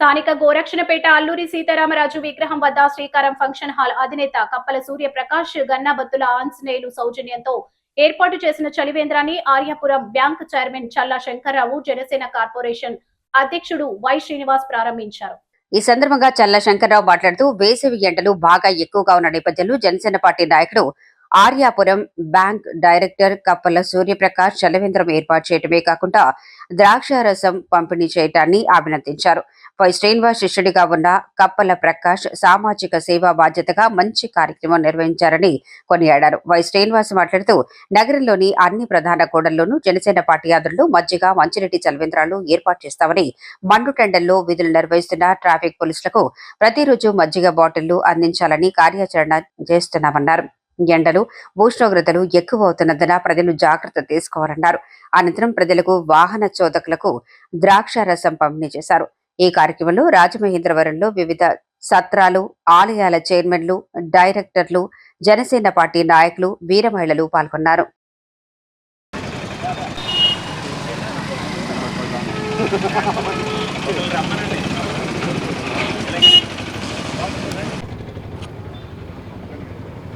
స్థానిక గోరక్షణపేట అల్లూరి సీతారామరాజు విగ్రహం వద్ద శ్రీకారం ఫంక్షన్ హాల్ అధినేత కప్పల సూర్యప్రకాష్ గన్నాబత్తుల ఆంజనేయులు సౌజన్యంతో ఏర్పాటు చేసిన చలివేంద్రాన్ని ఆర్యాపురం బ్యాంక్ చైర్మన్ చల్లా శంకర్రావు జనసేన కార్పొరేషన్ అధ్యక్షుడు వై శ్రీనివాస్ ప్రారంభించారు. ఈ సందర్భంగా చల్లా శంకర్రావు మాట్లాడుతూ వేసవి ఎండలు బాగా ఎక్కువగా ఉన్న నేపథ్యంలో జనసేన పార్టీ నాయకుడు ఆర్యాపురం బ్యాంక్ డైరెక్టర్ కప్పల సూర్యప్రకాష్ చలవేంద్రం ఏర్పాటు చేయడమే కాకుండా ద్రాక్షారసం పంపిణీ చేయడాన్ని అభినందించారు. వై శ్రీనివాస్ శిష్యుడిగా ఉన్న కప్పల ప్రకాష్ సామాజిక సేవా బాధ్యతగా మంచి కార్యక్రమం నిర్వహించారని కొనియాడారు. వై శ్రీనివాస్ మాట్లాడుతూ నగరంలోని అన్ని ప్రధాన కూడళ్లోనూ జనసేన పార్టీ ఆధ్వర్యంలో మజ్జిగ మంచినీటి చలవేంద్రాలు ఏర్పాటు చేస్తామని, మండుటెండల్లో విధులు నిర్వహిస్తున్న ట్రాఫిక్ పోలీసులకు ప్రతిరోజు మజ్జిగ బాటిళ్లు అందించాలని కార్యాచరణ చేస్తున్నామన్నారు. ఎండలు ఉష్ణోగ్రతలు ఎక్కువ అవుతున్నందున ప్రజలు జాగ్రత్త తీసుకోవాలన్నారు. అనంతరం ప్రజలకు వాహన చోదకులకు ద్రాక్షారసం పంపిణీ చేశారు. ఈ కార్యక్రమంలో రాజమహేంద్రవరంలో వివిధ సత్రాలు, ఆలయాల చైర్మన్లు, డైరెక్టర్లు, జనసేన పార్టీ నాయకులు, వీర మహిళలు పాల్గొన్నారు.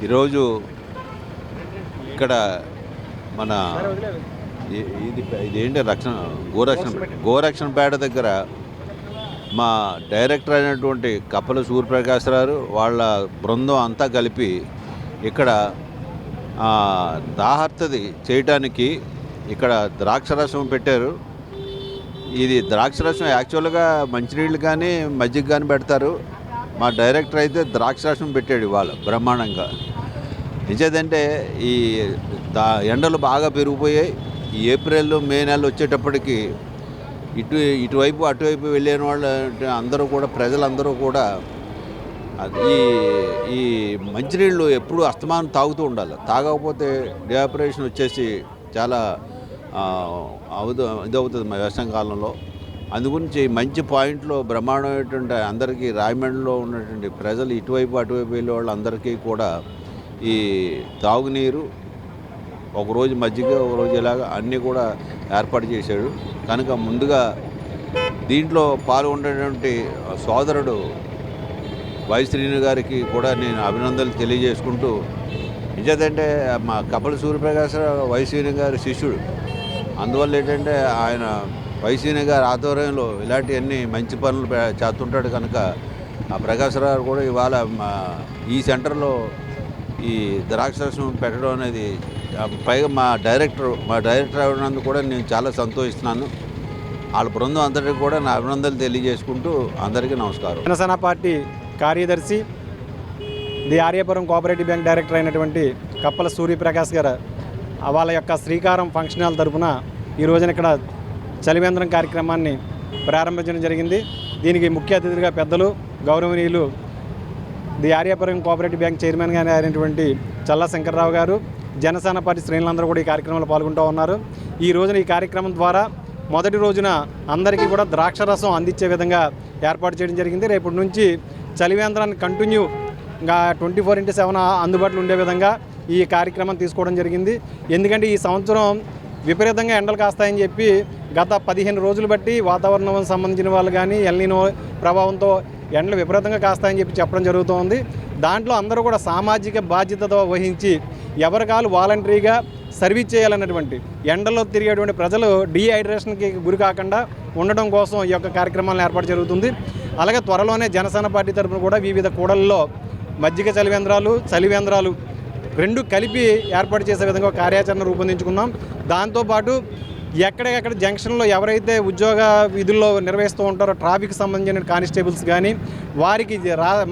ఈరోజు ఇక్కడ మన ఇదేంటి గోరక్షణపేట దగ్గర మా డైరెక్టర్ అయినటువంటి కప్పల సూర్యప్రకాష్ గారు వాళ్ళ బృందం అంతా కలిపి ఇక్కడ దాహార్తది చేయటానికి ఇక్కడ ద్రాక్షరసం పెట్టారు. ఇది ద్రాక్షరసం యాక్చువల్గా మంచినీళ్ళు కానీ మజ్జిగ కానీ పెడతారు. మా డైరెక్టర్ అయితే ద్రాక్షరసం పెట్టాడు ఇవాళ బ్రహ్మాండంగా. నిజేదంటే ఈ ఎండలు బాగా పెరిగిపోయాయి. ఈ ఏప్రిల్ మే నెలలు వచ్చేటప్పటికి ఇటువైపు అటువైపు వెళ్ళిన వాళ్ళు అందరూ కూడా ప్రజలందరూ కూడా ఈ మంచినీళ్ళు ఎప్పుడు అస్తమానం తాగుతూ ఉండాలి. తాగకపోతే డిహైడ్రేషన్ వచ్చేసి చాలా ఇదవుతుంది మా వేసవికాలంలో. అందుగురించి మంచి పాయింట్లో బ్రహ్మాండమైనటువంటి అందరికీ రాయమండ్రిలో ఉన్నటువంటి ప్రజలు ఇటువైపు అటువైపు వెళ్ళే వాళ్ళందరికీ కూడా ఈ తాగునీరు, ఒకరోజు మజ్జిగ, ఒకరోజు ఇలాగ అన్నీ కూడా ఏర్పాటు చేశాడు. కనుక ముందుగా దీంట్లో పాల్గొనేటువంటి సోదరుడు వై శ్రీను గారికి కూడా నేను అభినందనలు తెలియజేసుకుంటూ, నిజంటే మా కప్పల సూర్యప్రకాష్ వై శ్రీను గారి శిష్యుడు. అందువల్ల ఏంటంటే ఆయన వై శ్రీను గారి ఆధ్వర్యంలో ఇలాంటివన్నీ మంచి పనులు చేస్తుంటాడు. కనుక ఆ ప్రకాశ్ రావు కూడా ఇవాళ ఈ సెంటర్లో ఈ ద్రాక్షరసం పెట్టడం అనేది, పైగా మా డైరెక్టర్ అయినందుకు కూడా నేను చాలా సంతోషిస్తున్నాను. వాళ్ళ బృందం అందరికీ కూడా నా అభినందనలు తెలియజేసుకుంటూ అందరికీ నమస్కారం. జనసేన పార్టీ కార్యదర్శి, the Aryapuram cooperative bank director అయినటువంటి కప్పల సూర్యప్రకాష్ గారు వాళ్ళ యొక్క శ్రీకారం ఫంక్షన్ హాల్ తరఫున ఈ రోజున ఇక్కడ చలివేంద్రం కార్యక్రమాన్ని ప్రారంభించడం జరిగింది. దీనికి ముఖ్య అతిథులుగా పెద్దలు, గౌరవనీయులు the Aryapuram cooperative bank chairman గారు అయినటువంటి చల్లా శంకర్రావు గారు, జనసేన పార్టీ శ్రేణులందరూ కూడా ఈ కార్యక్రమంలో పాల్గొంటూ ఉన్నారు. ఈ రోజున ఈ కార్యక్రమం ద్వారా మొదటి రోజున అందరికీ కూడా ద్రాక్షరసం అందించే విధంగా ఏర్పాటు చేయడం జరిగింది. రేపటి నుంచి చలివేంద్రాన్ని కంటిన్యూగా 24/7 అందుబాటులో ఉండే విధంగా ఈ కార్యక్రమం తీసుకోవడం జరిగింది. ఎందుకంటే ఈ సంవత్సరం విపరీతంగా ఎండలు కాస్తాయని చెప్పి గత 15 రోజులు బట్టి వాతావరణం సంబంధించిన వాళ్ళు కానీ ఎల్నినో ప్రభావంతో ఎండలు విపరీతంగా కాస్తాయని చెప్పడం జరుగుతోంది. దాంట్లో అందరూ కూడా సామాజిక బాధ్యతతో వహించి ఎవరికాలు వాలంటరీగా సర్వీస్ చేయాలన్నటువంటి, ఎండలో తిరిగేటువంటి ప్రజలు డీహైడ్రేషన్కి గురి కాకుండా ఉండడం కోసం ఈ యొక్క కార్యక్రమాలను ఏర్పాటు జరుగుతుంది. అలాగే త్వరలోనే జనసేన పార్టీ తరఫున కూడా వివిధ కూడల్లో మజ్జిగ చలివేంద్రాలు రెండు కలిపి ఏర్పాటు చేసే విధంగా కార్యాచరణ రూపొందించుకున్నాం. దాంతోపాటు ఎక్కడెక్కడ జంక్షన్లో ఎవరైతే ఉద్యోగ విధుల్లో నిర్వహిస్తూ ఉంటారో ట్రాఫిక్ సంబంధించిన కానిస్టేబుల్స్ కానీ వారికి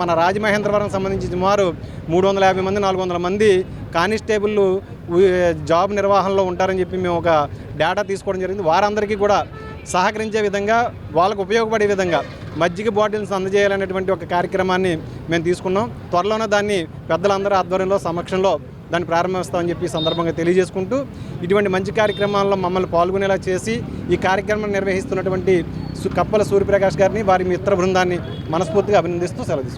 మన రాజమహేంద్రవరం సంబంధించి సుమారు 350 మంది 400 మంది కానిస్టేబుళ్ళు జాబ్ నిర్వహణలో ఉంటారని చెప్పి మేము ఒక డేటా తీసుకోవడం జరిగింది. వారందరికీ కూడా సహకరించే విధంగా, వాళ్ళకు ఉపయోగపడే విధంగా మజ్జిగ బాటిల్స్ అందజేయాలనేటువంటి ఒక కార్యక్రమాన్ని మేము తీసుకున్నాం. త్వరలోనే దాన్ని పెద్దలందరూ ఆధ్వర్యంలో సమక్షంలో దాన్ని ప్రారంభిస్తామని చెప్పి సందర్భంగా తెలియజేసుకుంటూ, ఇటువంటి మంచి కార్యక్రమాల్లో మమ్మల్ని పాల్గొనేలా చేసి ఈ కార్యక్రమం నిర్వహిస్తున్నటువంటి కప్పల సూర్యప్రకాష్ గారిని, వారి మిత్ర బృందాన్ని మనస్ఫూర్తిగా అభినందిస్తూ సెలవు.